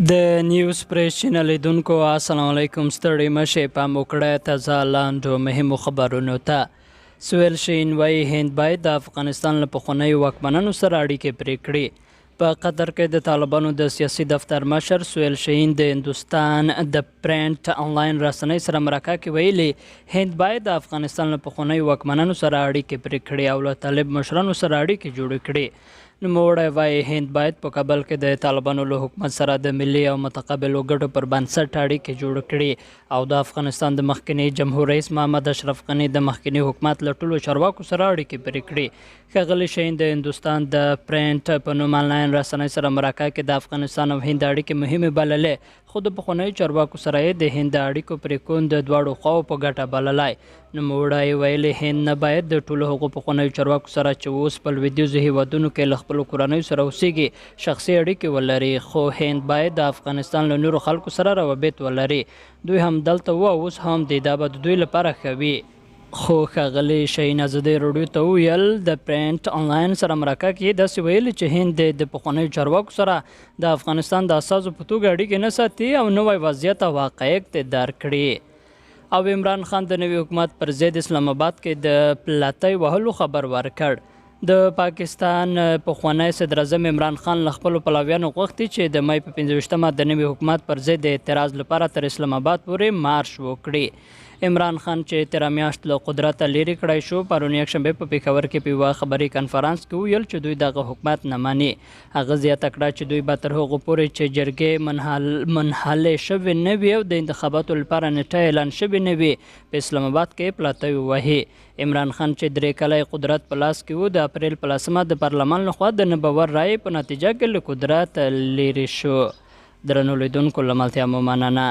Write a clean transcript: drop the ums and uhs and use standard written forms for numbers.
د نیوز پریس چینل لیدونکو السلام علیکم. ستړي مشه پام وکړئ تازه لاندو مهمو خبرونو ته. سویل شین وایي هند باید د افغانستان له پخوانیو واکمنانو سره اړیکې پرې کړي. په قطر کې د طالبانو د سیاسي دفتر مشر سویل شین د هندوستان د پرنټ آنلاین رسنۍ سره مرکه کې ویلي هند باید د افغانستان له پخوانیو واکمنانو سره اړیکې پرې کړي او له طالب مشرانو سره اړیکې جوړې کړي. نوموړی وایي هند باید په کابل کې د طالبانو له حکومت سره د ملي او متقابلو ګټو پر بنسټ اړیکې جوړ کړي او د افغانستان د مخکني جمهور رئیس محمد اشرف غني د مخکني حکومت له ټولو چارواکو سره اړیکې پرې کړي. ښاغلي شین د هندوستان د پرنټ په نوم آنلاین رسنۍ سره مرکه کې د افغانستان او هند اړیکې مهمې بللې، خو د پخوانیو چارواکو سره یې د هند د اړیکو پرېکون د دواړو خواو په ګټه بللی. نوموړی ویلي هند نه باید د ټولو هغو پخوانیو چارواکو سره چې اوس په لویدیځو هیوادونو کې له خپلو کورنیو سره اوسیږي شخصي اړیکې ولري، خو هند باید د افغانستان له نورو خلکو سره روابط ولري. دوی هم دلته وو اوس هم دی، دا به د دوی لپاره ښه وي. خو ښاغلي شین ازادي راډیو ته وویل د پرنټ آنلاین سره مرکه کې داسې ویلي چې هند د پخوانیو چارواکو سره د افغانستان د اساسو په توګه اړیکې نه ساتي او نوی وضعیت او حقایق ته درک کړي. او عمران خان د نوي حکومت پر ضد اسلام آباد کې د پلاتۍ وهلو خبر ورکړ. د پاکستان پخوانی صدر اعظم عمران خان له خپلو پلویانو غوښتي چې د مۍ په 15مه د نوي حکومت پر ضد د اعتراض لپاره تر اسلام آباد پورې مارش وکړي. عمران خان چې تېره میاشت له قدرته لیرې کړی شو پرون یکشنبې په پېښور کې په یوه خبري کنفرانس کې وویل چې دوی دغه حکومت نه مني. هغه زیاته کړه چې دوی به تر هغو پورې چې جرګې منحلې شوې نه وي او د انتخاباتو لپاره نیټه اعلان شوې نه وي په اسلام آباد کې پلاتۍ ووهي. عمران خان چې 3 کاله قدرت په لاس کې و د اپریل په 10مه د پارلمان لخوا د نه باور رایې په نتیجه کې له قدرت لیرې شو. درنو لیدونکو له ملتیا مو مننه.